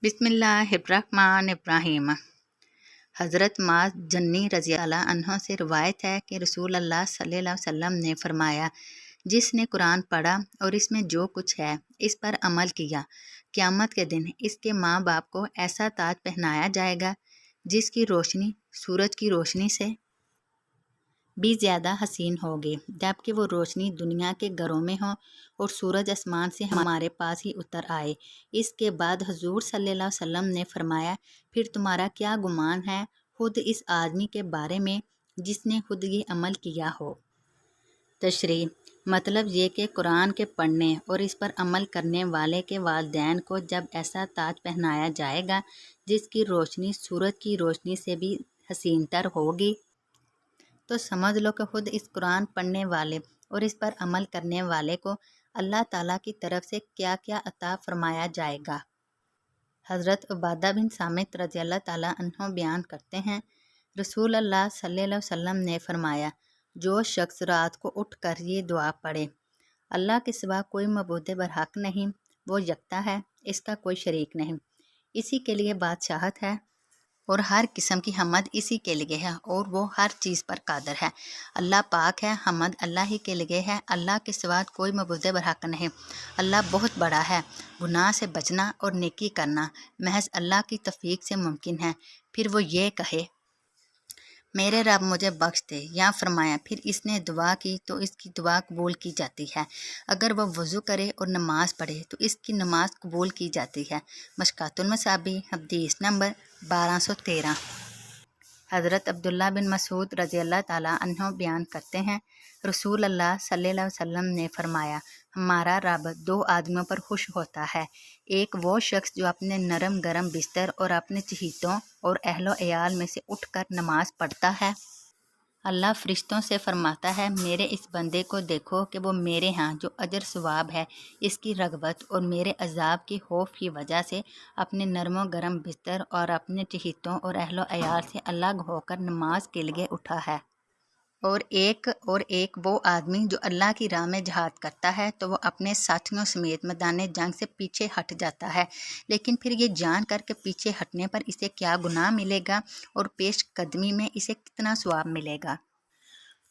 बिस्मिल्लाहिर्रहमानिर्रहीम। हज़रत माज़ जन्नी रज़ी अल्लाह अन्हा से रिवायत है कि रसूल अल्लाह सल्लल्लाहु अलैहि वसल्लम ने फरमाया, जिसने कुरान पढ़ा और इसमें जो कुछ है इस पर अमल किया, क़यामत के दिन इसके माँ बाप को ऐसा ताज पहनाया जाएगा जिसकी रोशनी सूरज की रोशनी से भी ज़्यादा हसीन होगी, जबकि वो रोशनी दुनिया के घरों में हो और सूरज आसमान से हमारे पास ही उतर आए। इसके बाद हुजूर सल्लल्लाहु अलैहि वसल्लम ने फरमाया, फिर तुम्हारा क्या गुमान है खुद इस आदमी के बारे में जिसने खुद ये अमल किया हो। तशरीह मतलब ये कि कुरान के पढ़ने और इस पर अमल करने वाले के वालिदैन को जब ऐसा ताज पहनाया जाएगा जिसकी रोशनी सूरज की रोशनी से भी हसीनतर होगी, तो समझ लो कि खुद इस कुरान पढ़ने वाले और इस पर अमल करने वाले को अल्लाह ताला की तरफ से क्या क्या अता फरमाया जाएगा। हज़रत उबादा बिन सामित रज़ी अल्लाह ताला अन्हो बयान करते हैं, रसूल अल्लाह सल्लल्लाहु अलैहि वसल्लम ने फरमाया, जो शख्स रात को उठ कर ये दुआ पढ़े, अल्लाह के सिवा कोई मबूद बरहक नहीं, वो यकता है, इसका कोई शरीक नहीं, इसी के लिए बादशाहत है और हर किस्म की हमद इसी के लिए है और वो हर चीज़ पर कादर है। अल्लाह पाक है, हमद अल्लाह ही के लिए है, अल्लाह के सिवा कोई मबूद बरहक नहीं। अल्लाह बहुत बड़ा है, गुनाह से बचना और नेकी करना महज अल्लाह की तौफीक से मुमकिन है। फिर वो ये कहे, मेरे रब मुझे बख्श दे, या फरमाया फिर इसने दुआ की तो इसकी दुआ कबूल की जाती है। अगर वह वज़ू करे और नमाज पढ़े तो इसकी नमाज कबूल की जाती है। मशकातुल मसाबी हदीस नंबर 1213। हज़रत अब्दुल्ला बिन मसूद रज़ी अल्लाह ताला अन्हो बयान करते हैं, रसूल अल्लाह सल्लल्लाहु अलैहि वसल्लम ने फरमाया, हमारा रब दो आदमियों पर खुश होता है, एक वो शख्स जो अपने नरम गरम बिस्तर और अपने चहीतों और अहलो अयाल में से उठकर नमाज पढ़ता है। अल्लाह फरिश्तों से फरमाता है, मेरे इस बंदे को देखो कि वो मेरे यहाँ जो अजर सवाब है इसकी रगबत और मेरे अजाब की खौफ की वजह से अपने नरमो गरम बिस्तर और अपने चहीतों और अहलो अयाल से अलग होकर नमाज के लिए उठा है। और एक वो आदमी जो अल्लाह की राह में जहाद करता है तो वो अपने साथियों समेत मैदान जंग से पीछे हट जाता है, लेकिन फिर ये जान कर के पीछे हटने पर इसे क्या गुनाह मिलेगा और पेश कदमी में इसे कितना सवाब मिलेगा,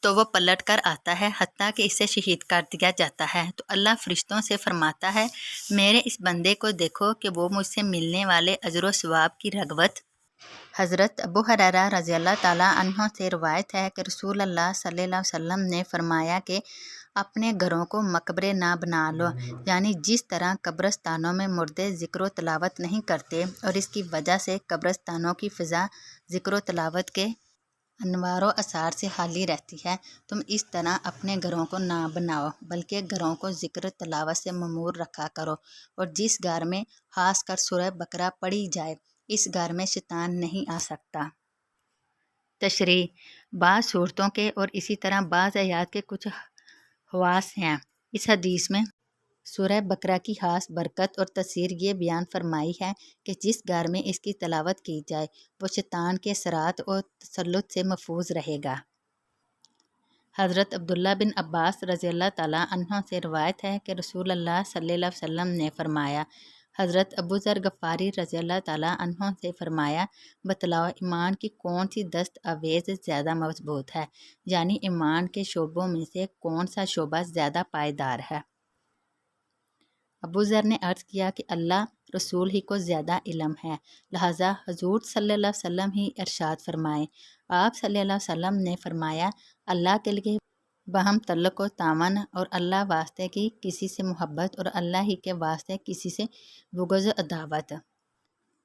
तो वो पलट कर आता है हत्ता कि इसे शहीद कर दिया जाता है। तो अल्लाह फरिश्तों से फरमाता है, मेरे इस बंदे को देखो कि वो मुझसे मिलने वाले अजर व सवाब की रगबत। हज़रत अबू हुरैरा रज़ी अल्लाह ताला अन्हो से रिवायत है कि रसूल अल्लाह सल्लल्लाहु अलैहि वसल्लम ने फरमाया कि अपने घरों को मकबरे ना बना लो, यानी जिस तरह कब्रस्तानों में मुर्दे ज़िक्र तलावत नहीं करते और इसकी वजह से कब्रस्तानों की फ़िज़ा ज़िक्र तलावत के अनवार व आसार से खाली रहती है, तुम इस तरह अपने घरों को ना बनाओ, बल्कि घरों को ज़िक्र तलावत से ममूर रखा करो, और जिस घर में खास कर सूरह बकरा पढ़ी जाए इस घर में शैतान नहीं आ सकता। तशरीह बाज़ सूरतों के और इसी तरह बाज़ आयात के कुछ ख़वास हैं। इस हदीस में सूरह बकरा की खास बरकत और तसीर ये बयान फरमाई है कि जिस घर में इसकी तलावत की जाए वो शैतान के असरात और तसल्लुत से महफूज रहेगा। हज़रत अब्दुल्ला बिन अब्बास रज़ी अल्लाह ताला अन्हो से रिवायत है कि रसूल अल्लाह सल्लल्लाहु अलैहि वसल्लम ने फरमाया, हज़रत अबू ज़र गफ़ारी रज़ी अल्लाह ताला अन्हो से फरमाया, बतलाओ ईमान की कौन सी दस्तावेज़ ज़्यादा मजबूत है, यानी ईमान के शोबों में से कौन सा शोबा ज़्यादा पायदार है। अबू ज़र ने अर्ज़ किया कि अल्लाह रसूल ही को ज़्यादा इल्म है, लिहाजा हजूर सल्लल्लाहु अलैहि वसल्लम ही इरशाद फरमाए। आप सल्लल्लाहु अलैहि वसल्लम ने फरमाया, अल्लाह के लिए बहम तल्लुक़ व तावन और अल्लाह वास्ते की किसी से मोहब्बत और अल्लाह ही के वास्ते किसी से बुग़्ज़ अदावत।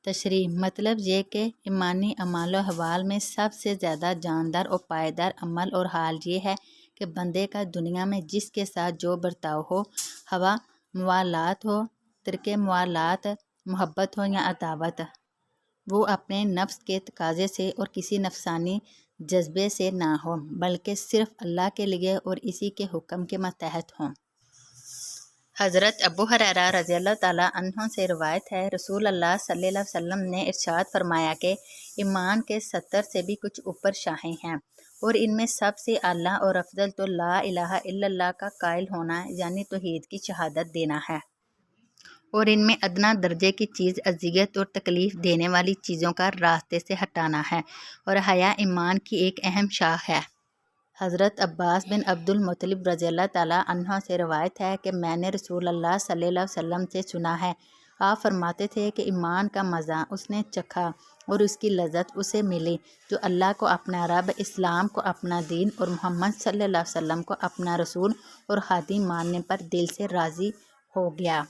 तशरीह मतलब ये कि ईमानी अमाल व अहवाल में सबसे ज़्यादा जानदार और पायदार अमल और हाल ये है कि बंदे का दुनिया में जिसके साथ जो बर्ताव हो, हवा मुवालात हो, तिरके मुवालात, मोहब्बत हो या अदावत, वो अपने नफ्स के तकाजे से और किसी नफसानी जज्बे से ना हो, बल्कि सिर्फ़ अल्लाह के लिए और इसी के हुक्म के मतहत हों। हज़रत अबू हुरैरा रज़ी अल्लाह ताला अन्हो से रिवायत है, रसूल अल्लाह सल्लल्लाहु अलैहि वसल्लम ने इरशाद फरमाया कि ईमान के 70 से भी कुछ ऊपर शाखें हैं और इनमें सबसे आला और अफजल तो ला इलाहा इल्लल्लाह का कायल होना यानी तौहीद की शहादत देना है। اور ان میں ادنا درجے کی چیز اذیت اور تکلیف دینے والی چیزوں کا راستے سے ہٹانا ہے، اور حیا ایمان کی ایک اہم شاخ ہے۔ حضرت عباس بن عبد المطلب رضی اللہ تعالیٰ عنہ سے روایت ہے کہ میں نے رسول اللہ صلی اللہ علیہ وسلم سے سنا ہے، آپ فرماتے تھے کہ ایمان کا مزہ اس نے چکھا اور اس کی لذت اسے ملی جو اللہ کو اپنا رب، اسلام کو اپنا دین اور محمد صلی اللہ علیہ وسلم کو اپنا رسول اور ہادی ماننے پر دل سے راضی ہو گیا۔